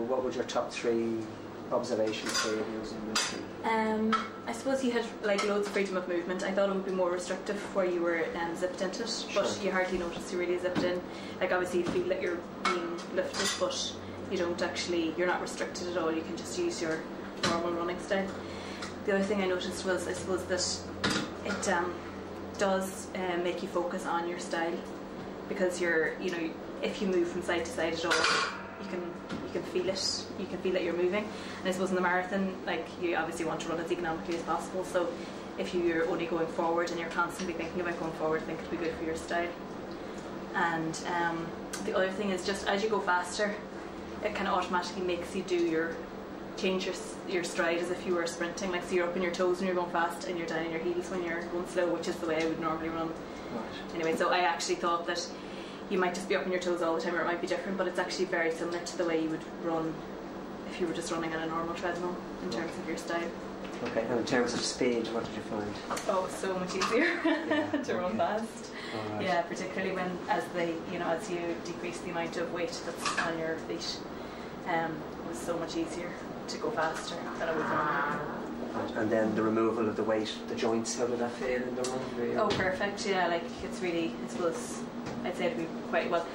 what would your top 3 observations say of using this? I suppose you had like loads of freedom of movement. I thought it would be more restrictive where you were zipped into it, but Sure. you hardly notice you really zipped in. Like obviously you feel that you're being lifted, but you don't actually, you're not restricted at all. You can just use your normal running style. The other thing I noticed was, I suppose, that it does make you focus on your style, because you're, you know, if you move from side to side at all, you can feel it. You can feel that you're moving. And I suppose in the marathon, like, you obviously want to run as economically as possible. So if you're only going forward and you're constantly thinking about going forward, I think it'll be good for your style. And the other thing is, just as you go faster, it kind of automatically makes you change your stride as if you were sprinting. Like, so you're up on your toes when you're going fast, and you're down on your heels when you're going slow, which is the way I would normally run. Right. Anyway, so I actually thought that you might just be up on your toes all the time, or it might be different, but it's actually very similar to the way you would run if you were just running on a normal treadmill in terms of your style. Okay, and in terms of speed, what did you find? Oh, so much easier to run fast. Right. Yeah, particularly as you decrease the amount of weight that's on your feet. It was so much easier to go faster than it was normally. Right. And then the removal of the weight, the joints, how did that feel in the run? Really? Oh, perfect. Yeah, like, it's really, I suppose, I'd say it'd be quite well.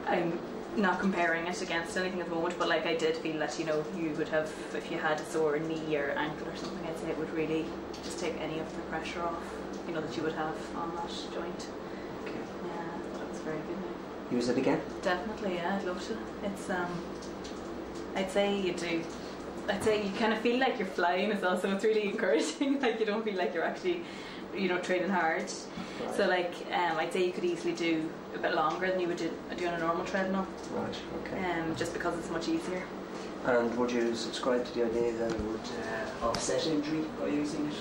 I'm not comparing it against anything at the moment, but like, I did feel that, you know, you would have, if you had a sore knee or ankle or something, I'd say it would really just take any of the pressure off, you know, that you would have on that joint. Okay. Yeah, I thought it was very good. Use it again? Definitely, yeah, I'd love to. It's I'd say you do. I'd say you kind of feel like you're flying as well, so it's really encouraging. Like, you don't feel like you're actually, you know, training hard. Right. So like, I'd say you could easily do a bit longer than you would do on a normal treadmill. Right, okay. Just because it's much easier. And would you subscribe to the idea that it would offset injury by using it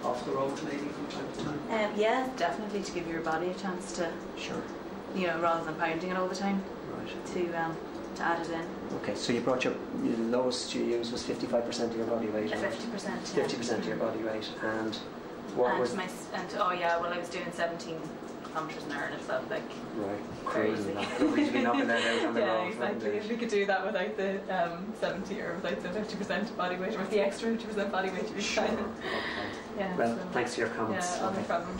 off the road maybe from time to time? Yeah, definitely, to give your body a chance to, Sure. you know, rather than pounding it all the time. Right. To add it in. Okay, so you brought your lowest you used was 55% of your body weight. 50%. 50% of your body weight, and what was? Oh yeah, well, I was doing 17 kilometres an hour, and it felt like Crazy. crazy. Nobody's been knocking that out on the road. Yeah, exactly. If we could do that without the 70 or without the 50% body weight, or with the extra 50% body weight, you'd be fine. Okay. Yeah. Well, thanks for your comments. Yeah, no problem.